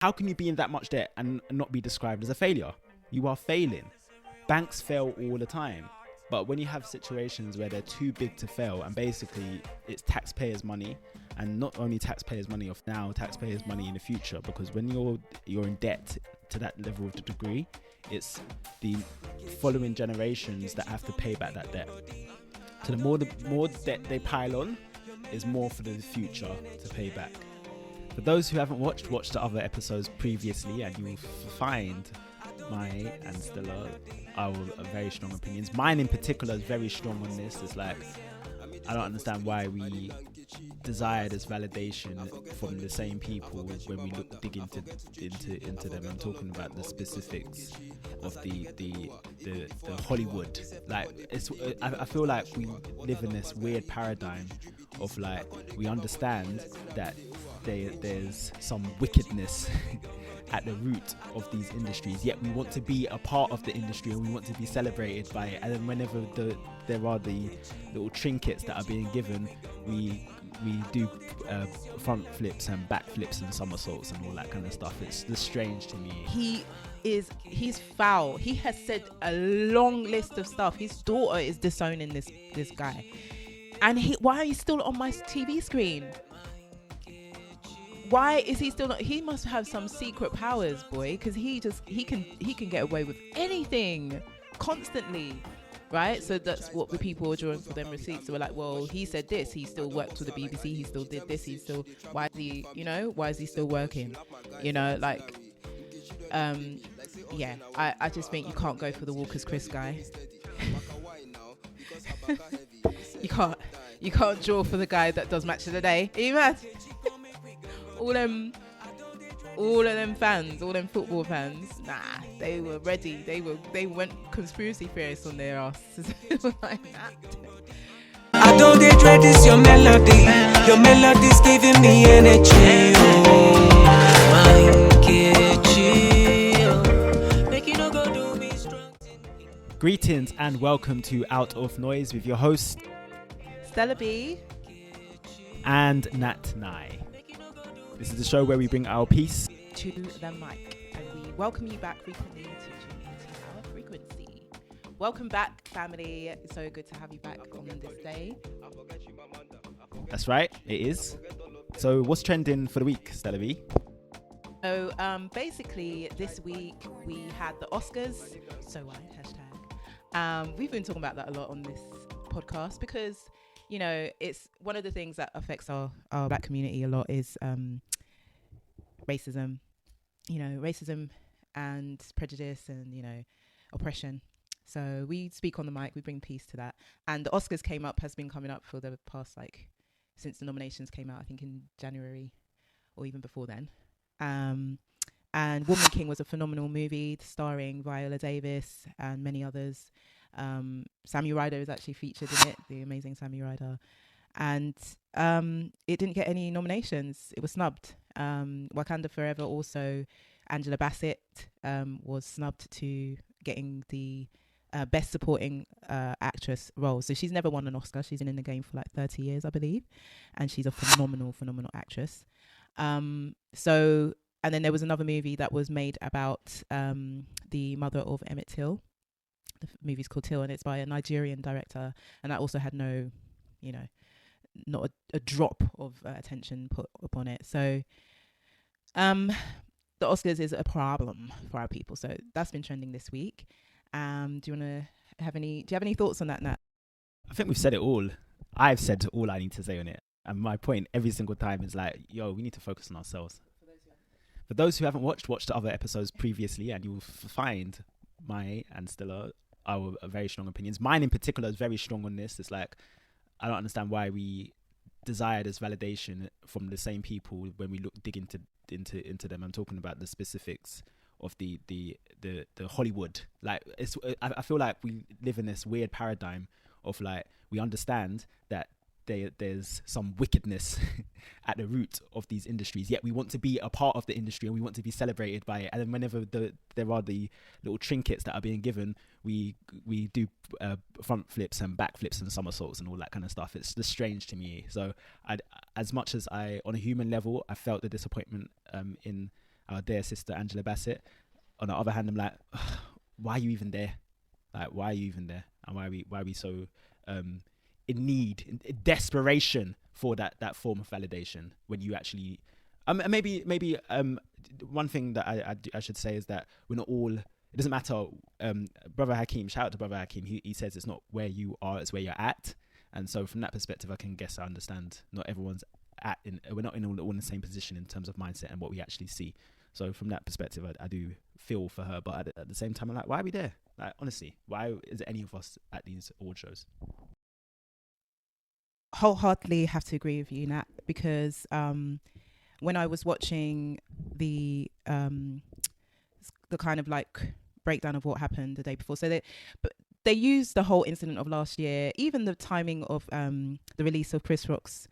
How can you be in that much debt and not be described as a failure? You are failing. Banks fail all the time. But when you have situations where they're too big to fail, and basically it's taxpayers' money, and not only taxpayers' money of now, taxpayers' money in the future, because when you're in debt to that level of the degree, it's the following generations that have to pay back that debt. So the more debt they pile on, is more for the future to pay back. For those who haven't watch the other episodes previously, and you will find my and Stella our very strong opinions. Mine in particular is very strong on this. It's like, I don't understand why we desire this validation from the same people when we dig into them. I'm talking about the specifics of the Hollywood. Like, I feel like we live in this weird paradigm of like, we understand that there's some wickedness at the root of these industries, yet we want to be a part of the industry and we want to be celebrated by it. And then whenever there are the little trinkets that are being given, we do front flips and back flips and somersaults and all that kind of stuff. It's just strange to me. He's foul. He has said a long list of stuff. His daughter is disowning this guy, and why are you still on my TV screen? Why is he still not? He must have some secret powers, boy, because he can get away with anything constantly, right? So that's what the people were drawing for them receipts. They were like, well, he said this, he still worked for the BBC, he still did this, why is he still working? I just think you can't go for the Walker's Chris guy. you can't draw for the guy that does Match of the Day. Are you mad? all them fans, all them football fans, nah, they were ready. They went conspiracy theorists on their asses. Like that. I don't dread this your melody. Your melody's giving me energy. Greetings and welcome to Out of Noise with your host Stella B and Nat Nye. This is the show where we bring our piece to the mic, and we welcome you back frequently to tune into our frequency. Welcome back, family. It's so good to have you back on this day. That's right, it is. So what's trending for the week, Stella B? So basically this week we had the Oscars. So white, hashtag. We've been talking about that a lot on this podcast because, you know, it's one of the things that affects our black community a lot is racism and prejudice and, you know, oppression. So we speak on the mic, we bring peace to that. And the Oscars has been coming up for the past, since the nominations came out, I think in January or even before then. And Woman King was a phenomenal movie starring Viola Davis and many others. Sammy Ryder is actually featured in it, the amazing Sammy Ryder. And it didn't get any nominations. It was snubbed. Wakanda Forever also, Angela Bassett was snubbed to getting the Best Supporting Actress role. So she's never won an Oscar. She's been in the game for 30 years, I believe. And she's a phenomenal actress. And then there was another movie that was made about the mother of Emmett Till. The movie's called Till, and it's by a Nigerian director. And that also had no, not a drop of attention put upon it. So the Oscars is a problem for our people. So that's been trending this week. Do you have any thoughts on that, Nat? I think we've said it all. I've said all I need to say on it. And my point every single time is we need to focus on ourselves. For those who haven't watched the other episodes previously, and you will find my and Stella our very strong opinions. Mine in particular is very strong on this. It's like, I don't understand why we desire this validation from the same people when we dig into them. I'm talking about the specifics of the Hollywood. I feel like we live in this weird paradigm of we understand that there's some wickedness at the root of these industries, yet we want to be a part of the industry and we want to be celebrated by it. And then whenever there are the little trinkets that are being given, we do front flips and back flips and somersaults and all that kind of stuff. It's just strange to me. So as much as on a human level, I felt the disappointment in our dear sister Angela Bassett. On the other hand, I'm like, why are you even there? Like, why are you even there? And why are we so in need, in desperation for that form of validation when you actually maybe one thing that I should say is that we're not all, it doesn't matter. Brother Hakeem, shout out to Brother Hakeem, he says it's not where you are, it's where you're at. And so from that perspective, I can guess I understand not everyone's we're not all in the same position in terms of mindset and what we actually see. So from that perspective, I do feel for her, but at the same time, I'm like, why are we there? Like, honestly, why is any of us at these award shows? Wholeheartedly have to agree with you, Nat, because when I was watching the kind of like breakdown of what happened the day before, so they used the whole incident of last year, even the timing of the release of Chris Rock's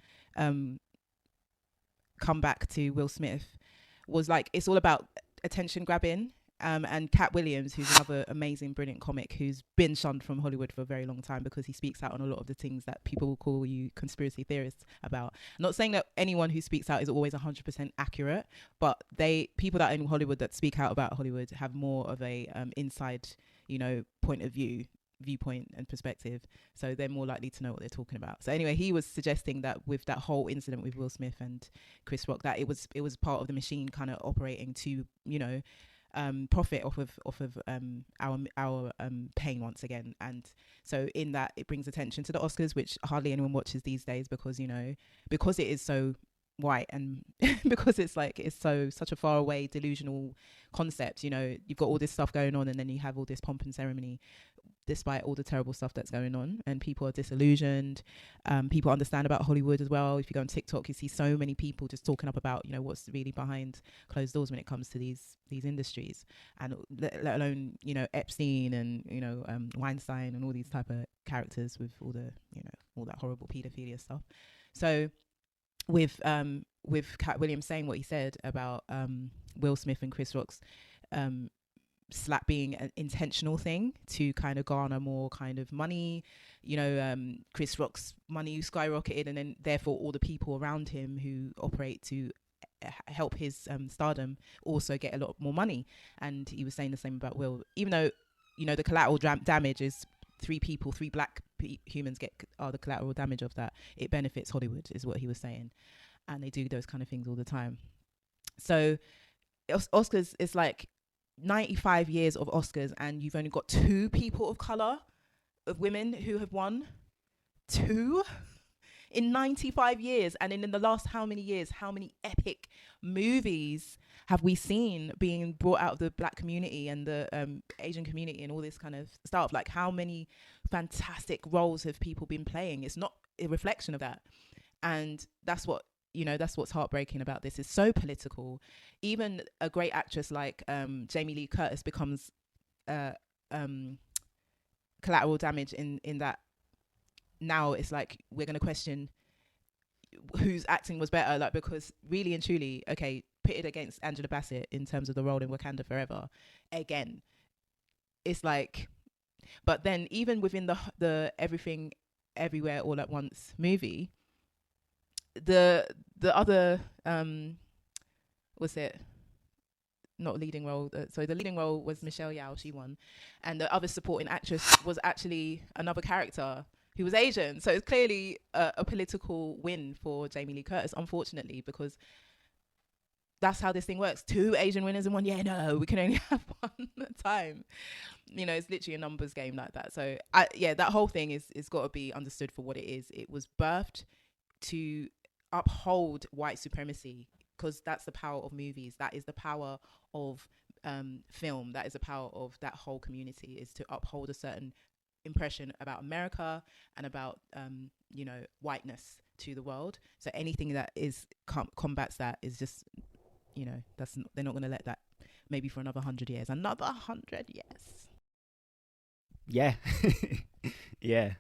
comeback to Will Smith was like, it's all about attention grabbing. And Cat Williams, who's another amazing, brilliant comic who's been shunned from Hollywood for a very long time because he speaks out on a lot of the things that people will call you conspiracy theorists about. I'm not saying that anyone who speaks out is always 100% accurate, but people that are in Hollywood that speak out about Hollywood have more of a inside, point of viewpoint and perspective, so they're more likely to know what they're talking about. So anyway, he was suggesting that with that whole incident with Will Smith and Chris Rock, that it was part of the machine kind of operating to profit off of our pain once again. And so in that, it brings attention to the Oscars, which hardly anyone watches these days because it is so white and because it's such a far away delusional concept. You've got all this stuff going on, and then you have all this pomp and ceremony despite all the terrible stuff that's going on, and people are disillusioned. People understand about Hollywood as well. If you go on TikTok, you see so many people just talking up about what's really behind closed doors when it comes to these industries, and let alone Epstein and Weinstein and all these type of characters with all the all that horrible pedophilia stuff. So with Cat Williams saying what he said about Will Smith and Chris Rock's slap being an intentional thing to kind of garner more kind of money, Chris Rock's money skyrocketed, and then therefore all the people around him who operate to help his stardom also get a lot more money. And he was saying the same about Will, even though the collateral damage is three black humans are the collateral damage of that. It benefits Hollywood, is what he was saying, and they do those kind of things all the time. So Oscars is like 95 years of Oscars, and you've only got 2 people of color, of women who have won. 2 in 95 years. And in the last how many years, how many epic movies have we seen being brought out of the black community and the Asian community and all this kind of stuff? Like, how many fantastic roles have people been playing? It's not a reflection of that. And that's what's heartbreaking about this. It's so political. Even a great actress like Jamie Lee Curtis becomes collateral damage in that now it's like we're going to question whose acting was better, like, because really and truly, okay, pitted against Angela Bassett in terms of the role in Wakanda Forever, again, it's like, but then even within the Everything Everywhere All at Once movie, the other was it not leading role, so the leading role was Michelle Yeoh, she won, and the other supporting actress was actually another character who was Asian. So it's clearly a political win for Jamie Lee Curtis, unfortunately, because that's how this thing works. 2 Asian winners in one year. No, we can only have one at a time. It's literally a numbers game like that. So that whole thing is got to be understood for what it is. It was birthed to uphold white supremacy, because that's the power of movies. That is the power of film. That is the power of that whole community, is to uphold a certain impression about America and about whiteness to the world. So anything that is combats that is just they're not going to let that, maybe for another 100 years. Another 100 years. Yeah. Yeah.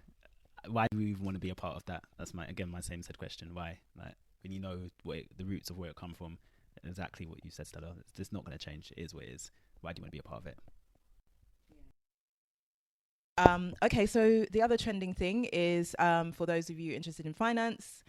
Why do we even want to be a part of that? That's my same said question. Why? Like, when you know the roots of where it come from, exactly what you said, Stella. It's just not going to change. It is what it is. Why do you want to be a part of it? Okay, so the other trending thing is, for those of you interested in finance,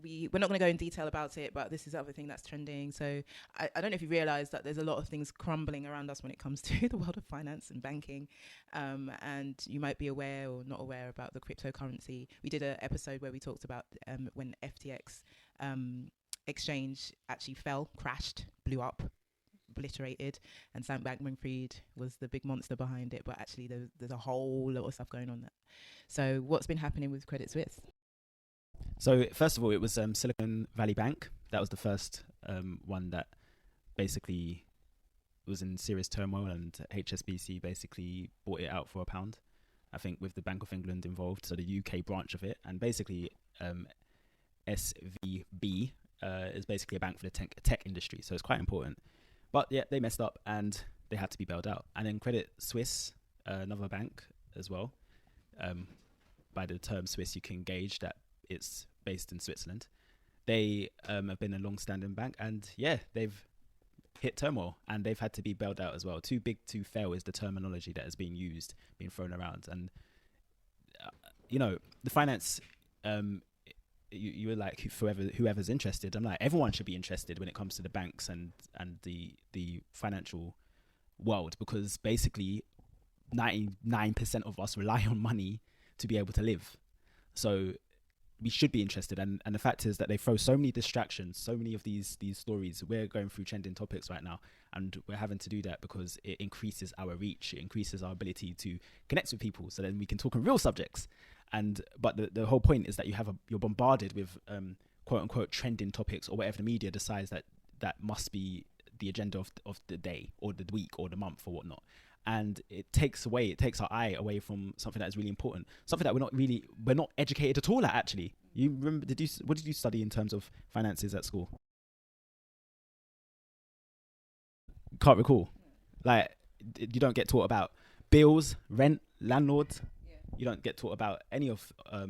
we're not going to go in detail about it, but this is the other thing that's trending. So I don't know if you realize that there's a lot of things crumbling around us when it comes to the world of finance and banking. And you might be aware or not aware about the cryptocurrency. We did an episode where we talked about when FTX exchange actually fell, crashed, blew up, obliterated, and Sam Bankman-Fried was the big monster behind it. But actually there's a whole lot of stuff going on there. So what's been happening with Credit Suisse? So first of all, it was Silicon Valley Bank. That was the first one that basically was in serious turmoil, and HSBC basically bought it out for £1, I think, with the Bank of England involved, so the UK branch of it. And basically SVB is basically a bank for the tech industry, so it's quite important. But yeah, they messed up and they had to be bailed out. And then Credit Suisse, another bank as well. By the term Swiss, you can gauge that it's based in Switzerland. They have been a long-standing bank, and yeah, they've hit turmoil and they've had to be bailed out as well. Too big to fail is the terminology that is being used, being thrown around. And the finance, you were like, whoever's interested. I'm like, everyone should be interested when it comes to the banks and the financial world, because basically 99% of us rely on money to be able to live. So we should be interested, and the fact is that they throw so many distractions, so many of these stories. We're going through trending topics right now, and we're having to do that because it increases our reach, it increases our ability to connect with people, so then we can talk on real subjects. But the whole point is that you're bombarded with quote unquote trending topics, or whatever the media decides that must be the agenda of the day or the week or the month or whatnot. And it takes our eye away from something that is really important, something that we're not educated at all at. Actually, you remember? What did you study in terms of finances at school? Can't recall. Like, you don't get taught about bills, rent, landlords. Yeah. You don't get taught about any of how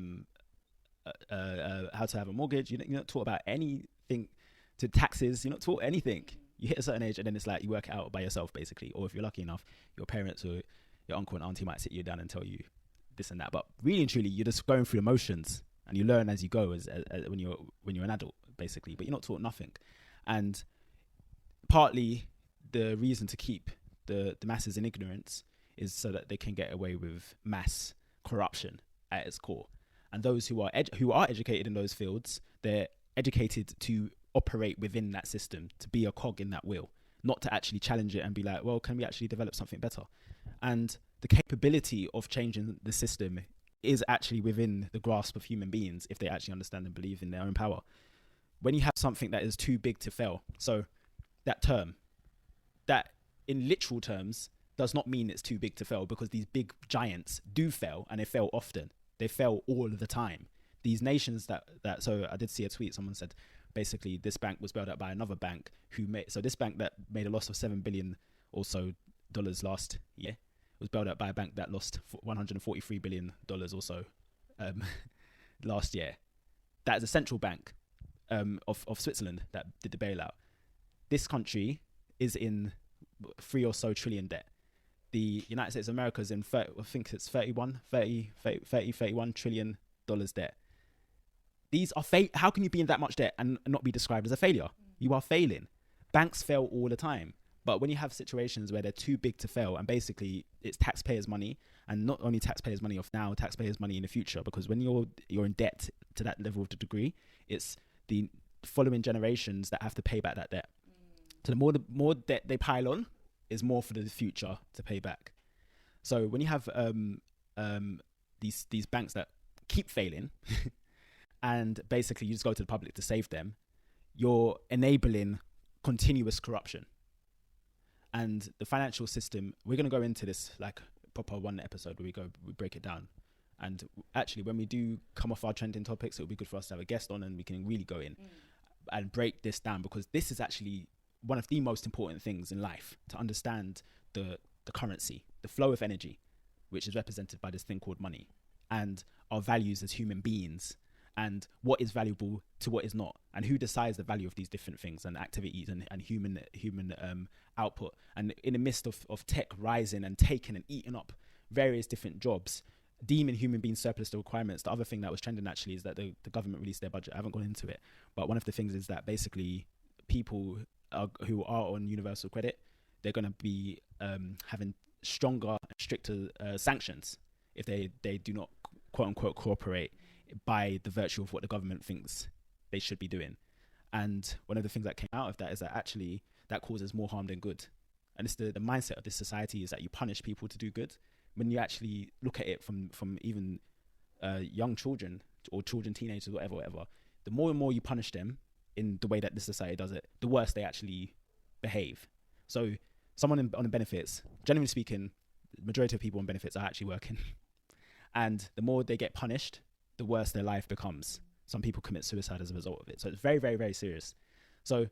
to have a mortgage. You're not taught about anything to taxes. You're not taught anything. You hit a certain age and then it's like you work it out by yourself, basically. Or if you're lucky enough, your parents or your uncle and auntie might sit you down and tell you this and that. But really and truly, you're just going through emotions and you learn as you go as when you're an adult, basically. But you're not taught nothing. And partly the reason to keep the masses in ignorance is so that they can get away with mass corruption at its core. And those who are educated in those fields, they're educated to operate within that system, to be a cog in that wheel, not to actually challenge it and be like, well, can we actually develop something better? And the capability of changing the system is actually within the grasp of human beings if they actually understand and believe in their own power. When you have something that is too big to fail, so that term, that in literal terms does not mean it's too big to fail, because these big giants do fail, and they fail often. They fail all of the time. These nations so I did see a tweet, someone said, basically, this bank was bailed out by another bank this bank that made a loss of $7 billion or so last year was bailed out by a bank that lost $143 billion or so last year. That is a central bank of Switzerland that did the bailout. This country is in 3 or so trillion debt. The United States of America is in, I think it's 31 trillion dollars debt. These are how can you be in that much debt and not be described as a failure? You are failing. Banks fail all the time. But when you have situations where they're too big to fail, and basically it's taxpayers' money, and not only taxpayers' money of now, taxpayers' money in the future, because when you're in debt to that level of the degree, it's the following generations that have to pay back that debt. So the more debt they pile on is more for the future to pay back. So when you have these banks that keep failing, and basically you just go to the public to save them, you're enabling continuous corruption. And the financial system, we're going to go into this like proper one episode where we break it down. And actually, when we do come off our trending topics, it would be good for us to have a guest on and we can really go in and break this down, because this is actually one of the most important things in life, to understand the currency, the flow of energy, which is represented by this thing called money, and our values as human beings, and what is valuable to what is not, and who decides the value of these different things and activities and human output. And in the midst of tech rising and taking and eating up various different jobs, deeming human beings surplus to requirements. The other thing that was trending actually is that the government released their budget. I haven't gone into it, but one of the things is that basically people who are on universal credit, they're going to be having stronger, stricter sanctions if they do not quote unquote cooperate by the virtue of what the government thinks they should be doing. And one of the things that came out of that is that actually that causes more harm than good. And it's the mindset of this society is that you punish people to do good. When you actually look at it from even young children or children, teenagers, whatever, the more and more you punish them in the way that this society does it, the worse they actually behave. So someone on the benefits, generally speaking, the majority of people on benefits are actually working. And the more they get punished, the worse their life becomes. Some people commit suicide as a result of it. So it's very, very, very serious. So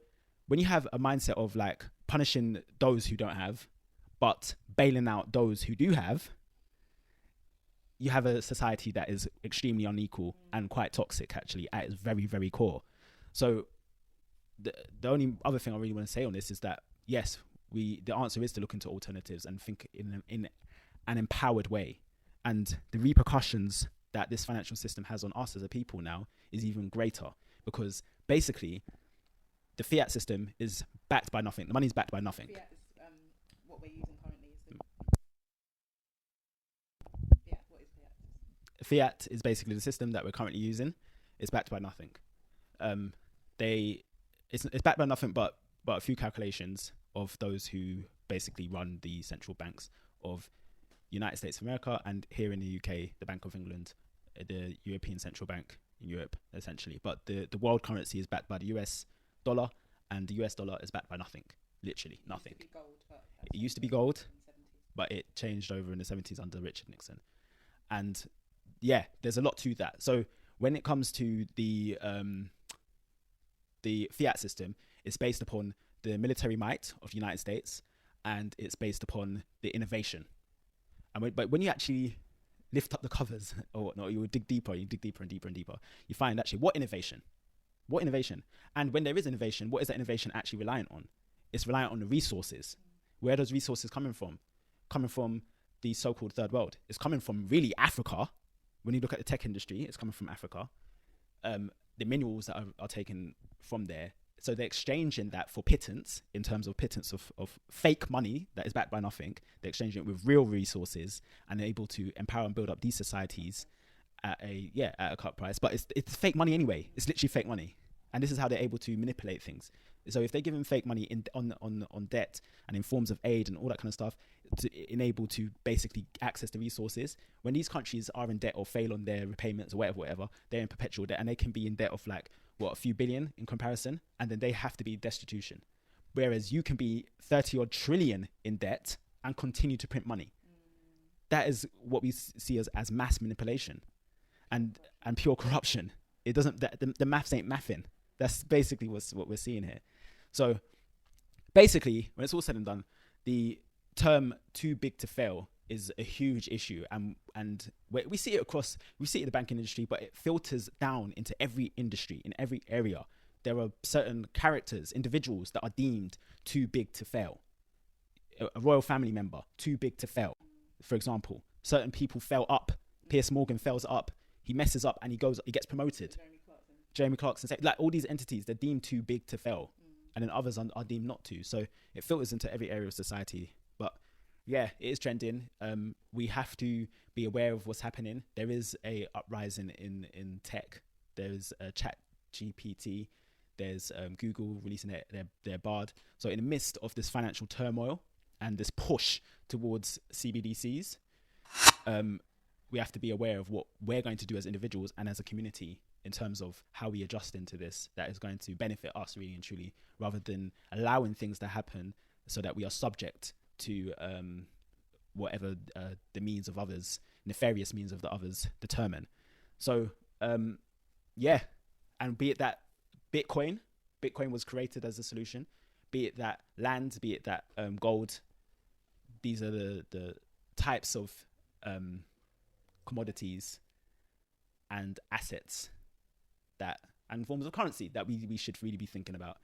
when you have a mindset of like punishing those who don't have, but bailing out those who do have, you have a society that is extremely unequal and quite toxic actually at its very, very core. So the only other thing I really want to say on this is that, yes, the answer is to look into alternatives and think in an empowered way. And the repercussions that this financial system has on us as a people now is even greater, because basically the fiat system is backed by nothing. The money is backed by nothing. Fiat is what we're using currently. What is fiat? Fiat is basically the system that we're currently using. It's backed by nothing. It's backed by nothing but a few calculations of those who basically run the central banks of United States of America, and here in the UK, the Bank of England, the European Central Bank in Europe, essentially. But the world currency is backed by the US dollar, and the US dollar is backed by nothing, literally nothing. It used to be gold, but it changed over in the 70s under Richard Nixon. And yeah, there's a lot to that. So when it comes to the fiat system, it's based upon the military might of the United States, and it's based upon the innovation. But when you actually lift up the covers or whatnot, you dig deeper and deeper and deeper, you find actually what innovation? And when there is innovation, what is that innovation actually reliant on? It's reliant on the resources. Where are those resources coming from? Coming from the so-called third world. It's coming from really Africa. When you look at the tech industry, it's coming from Africa. The minerals that are taken from there. So they're exchanging that for pittance, in terms of pittance of fake money that is backed by nothing. They're exchanging it with real resources, and they're able to empower and build up these societies at a cut price. But it's fake money anyway. It's literally fake money, and this is how they're able to manipulate things. So if they give them fake money on debt and in forms of aid and all that kind of stuff to enable to basically access the resources, when these countries are in debt or fail on their repayments or whatever, they're in perpetual debt, and they can be in debt of like a few billion in comparison, and then they have to be destitution. Whereas you can be 30 odd trillion in debt and continue to print money. That is what we see as mass manipulation and pure corruption. It doesn't, the maths ain't mathing. That's basically what we're seeing here. So basically, when it's all said and done, the term too big to fail is a huge issue, and we see it in the banking industry, but it filters down into every industry, in every area. There are certain characters, individuals that are deemed too big to fail. A royal family member, too big to fail. For example, certain people fail up. Piers Morgan fails up. He messes up and he gets promoted. Jeremy Clarkson, like all these entities, they're deemed too big to fail, and then others are deemed not to. So it filters into every area of society. But yeah, it is trending. We have to be aware of what's happening. There is a uprising in tech. There's Chat GPT. There's Google releasing their Bard. So in the midst of this financial turmoil and this push towards CBDCs, we have to be aware of what we're going to do as individuals and as a community in terms of how we adjust into this that is going to benefit us really and truly, rather than allowing things to happen so that we are subject to whatever the means of others, nefarious means of the others determine. So and be it that Bitcoin was created as a solution, be it that land, be it that gold, these are the types of commodities and assets and forms of currency that we should really be thinking about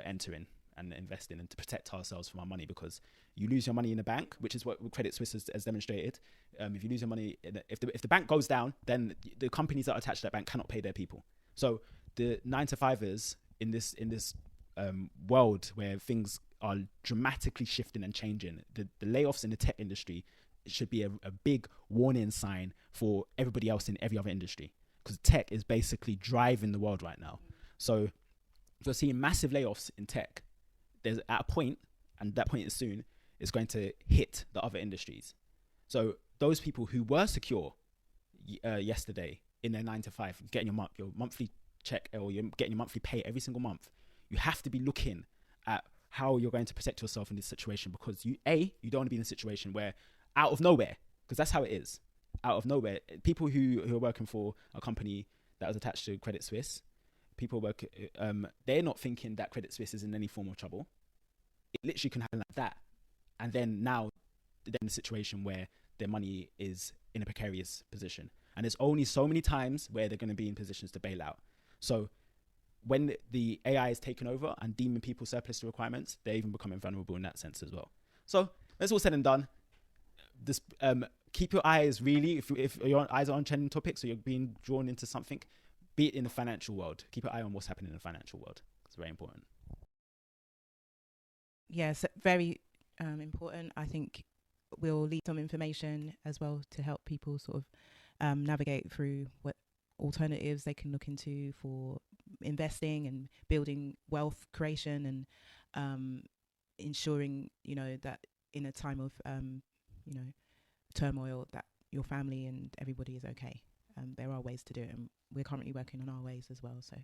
entering and investing and to protect ourselves from our money, because you lose your money in the bank, which is what Credit Suisse has demonstrated. If you lose your money, if the bank goes down, then the companies that are attached to that bank cannot pay their people. So the 9-to-5ers in this world where things are dramatically shifting and changing, the layoffs in the tech industry should be a big warning sign for everybody else in every other industry, because tech is basically driving the world right now. So if you're seeing massive layoffs in tech, there's at a point, and that point is soon, it's going to hit the other industries. So those people who were secure yesterday in their 9-to-5, getting your monthly check, or you're getting your monthly pay every single month, you have to be looking at how you're going to protect yourself in this situation, because you don't want to be in a situation where out of nowhere, because that's how it is, out of nowhere, people who are working for a company that was attached to Credit Suisse, they're not thinking that Credit Suisse is in any form of trouble. It literally can happen like that. And then now they're in a situation where their money is in a precarious position. And there's only so many times where they're going to be in positions to bail out. So when the AI is taken over and deeming people surplus to requirements, they're even becoming vulnerable in that sense as well. So that's all said and done. This, keep your eyes really, if your eyes are on trending topics or you're being drawn into something, be it in the financial world, keep your eye on what's happening in the financial world. It's very important. Yes, very important. I think we'll leave some information as well to help people sort of navigate through what alternatives they can look into for investing and building wealth creation, and ensuring, that in a time of, turmoil, that your family and everybody is okay. There are ways to do it, and we're currently working on our ways as well. So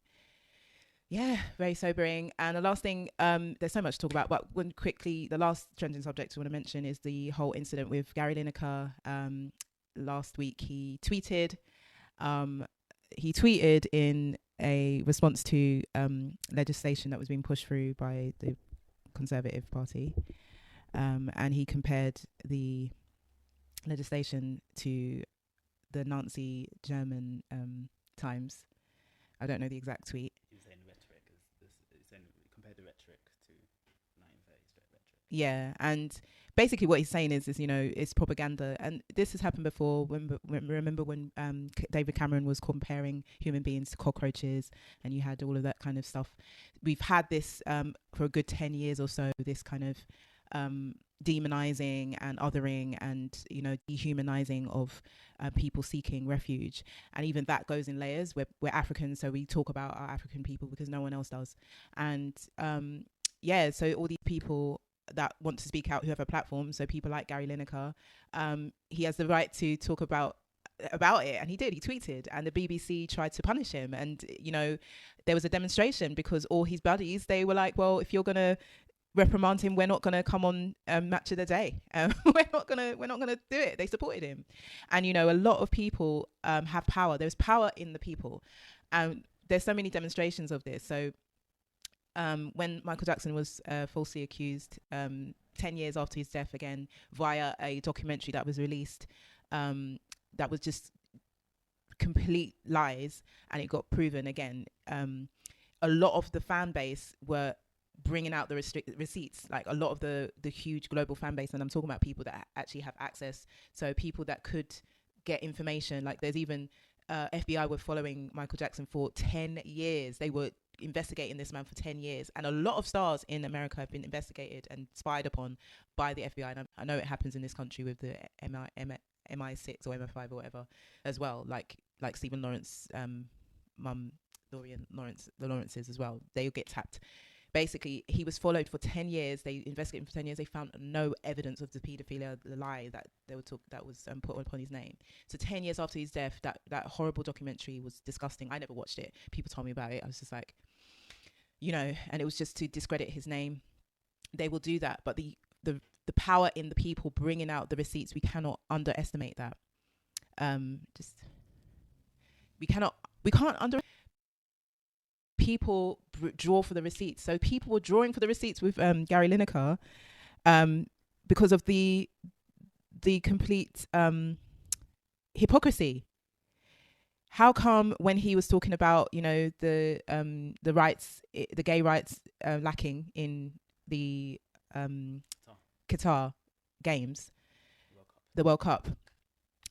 yeah, very sobering. And the last thing, there's so much to talk about, but the last trending subject I want to mention is the whole incident with Gary Lineker. Last week he tweeted in a response to legislation that was being pushed through by the Conservative Party, and he compared the legislation to the Nazi German times. I don't know the exact tweet. He's saying rhetoric. He's saying compared the rhetoric to 1930s rhetoric. Yeah, and basically what he's saying is it's propaganda, and this has happened before. Remember when David Cameron was comparing human beings to cockroaches, and you had all of that kind of stuff. We've had this for a good 10 years or so. This kind of demonizing and othering and dehumanizing of people seeking refuge, and even that goes in layers. We're African, so we talk about our African people because no one else does. And so all these people that want to speak out, who have a platform, so people like Gary Lineker, he has the right to talk about it, and he did. He tweeted, and the BBC tried to punish him, and there was a demonstration because all his buddies, they were like, well, if you're gonna reprimand him, we're not gonna come on Match of the Day. We're not gonna do it. They supported him, and a lot of people have power. There's power in the people, and there's so many demonstrations of this. So when Michael Jackson was falsely accused 10 years after his death, again via a documentary that was released, that was just complete lies, and it got proven again. A lot of the fan base were bringing out the receipts, like a lot of the huge global fan base, and I'm talking about people that actually have access, so people that could get information. Like there's even FBI were following Michael Jackson for 10 years. They were investigating this man for 10 years, and a lot of stars in America have been investigated and spied upon by the FBI, and I know it happens in this country with the MI6 or MI5 or whatever as well, like Stephen Lawrence mum, Dorian Lawrence, the Lawrences as well. They get tapped. Basically, he was followed for 10 years. They investigated him for 10 years. They found no evidence of the paedophilia, the lie that that was put upon his name. So 10 years after his death, that horrible documentary was disgusting. I never watched it. People told me about it. I was just like, and it was just to discredit his name. They will do that, but the power in the people bringing out the receipts, we cannot underestimate that. We can't underestimate. People draw for the receipts. So people were drawing for the receipts with Gary Lineker because of the complete hypocrisy. How come when he was talking about the rights, the gay rights lacking in the Qatar games, the World Cup.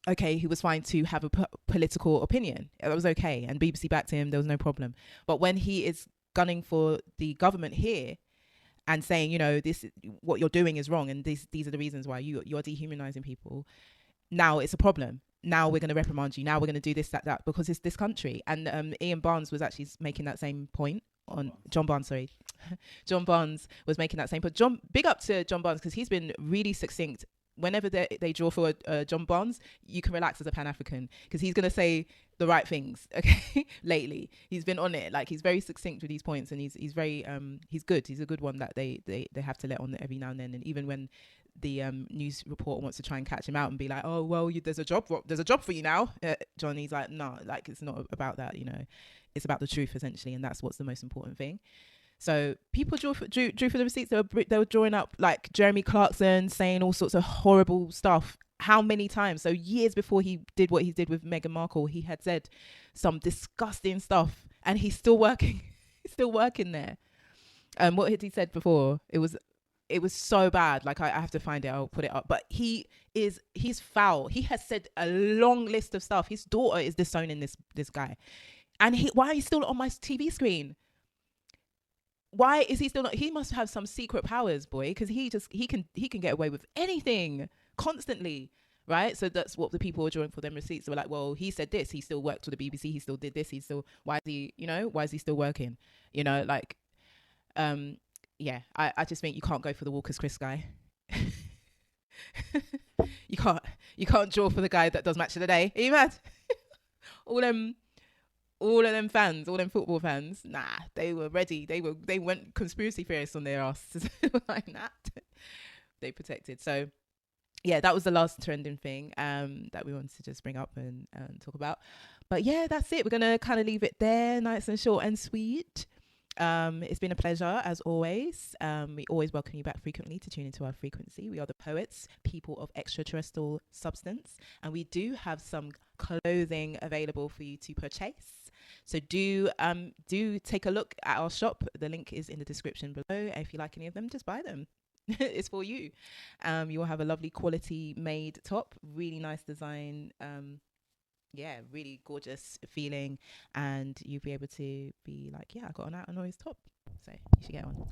Okay, he was fine to have a political opinion. That was okay. And BBC backed him. There was no problem. But when he is gunning for the government here and saying, you know, this, what you're doing is wrong, and these are the reasons why you're dehumanizing people, now it's a problem. Now we're going to reprimand you. Now we're going to do this, that, because it's this country. And Ian Barnes was actually making that same point on John Barnes, sorry. John Barnes was making that same point. Big up to John Barnes, because he's been really succinct. Whenever they draw for John Barnes, you can relax as a Pan-African, because he's going to say the right things. Okay, lately he's been on it. Like, he's very succinct with these points, and he's very he's good. He's a good one that they have to let on every now and then. And even when the news reporter wants to try and catch him out and be like, oh well, there's a job for you now, John. He's like, no, like, it's not about that. You know, it's about the truth essentially, and that's what's the most important thing. So people drew for the receipts. They were drawing up like Jeremy Clarkson saying all sorts of horrible stuff. How many times? So years before he did what he did with Meghan Markle, he had said some disgusting stuff, and he's still working. He's still working there. What had he said before? It was so bad. Like, I have to find it. I'll put it up. But he's foul. He has said a long list of stuff. His daughter is disowning this guy, and why are you still on my TV screen? Why is he still not? He must have some secret powers, boy, because he can get away with anything constantly, right? So that's what the people were drawing for them receipts. They were like, well, he said this, he still worked for the BBC, he still did this, why is he still working? You know, like, yeah, I just think you can't go for the Walker's Chris guy. you can't draw for the guy that does Match of the Day. Are you mad? all of them fans, all them football fans, nah, they were ready. They went conspiracy theorists on their asses like that. They protected. So yeah, that was the last trending thing that we wanted to just bring up and talk about. But yeah, that's it. We're gonna kind of leave it there, nice and short and sweet. It's been a pleasure as always. We always welcome you back frequently to tune into our frequency. We are the poets, people of extraterrestrial substance, and we do have some clothing available for you to purchase. So do take a look at our shop. The link is in the description below. If you like any of them, just buy them. It's for you. You will have a lovely quality made top, really nice design. Yeah, really gorgeous feeling, and you'll be able to be like, yeah, I got an Alot top, so you should get one.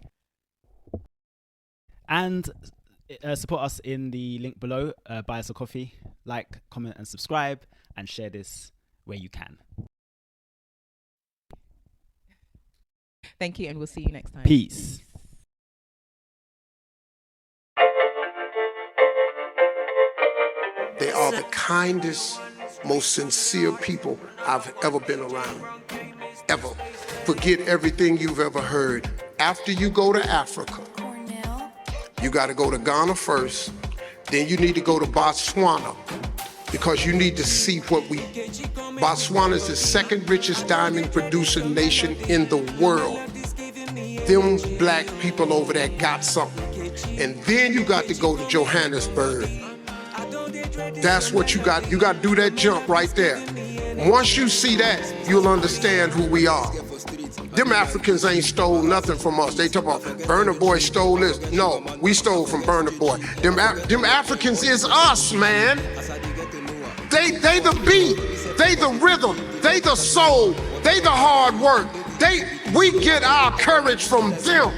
And support us in the link below. Buy us a coffee, like, comment and subscribe, and share this where you can. Thank you, and we'll see you next time. Peace. They are the kindest, most sincere people I've ever been around, ever. Forget everything you've ever heard. After you go to Africa, you got to go to Ghana first, then you need to go to Botswana, because you need to see Botswana is the second richest diamond producing nation in the world. Them black people over there got something. And then you got to go to Johannesburg. That's what you got. You got to do that jump right there. Once you see that, you'll understand who we are. Them Africans ain't stole nothing from us. They talk about Burna Boy stole this. No, we stole from Burna Boy. Them Africans is us, man. They the beat. They the rhythm. They the soul. They the hard work. We get our courage from them.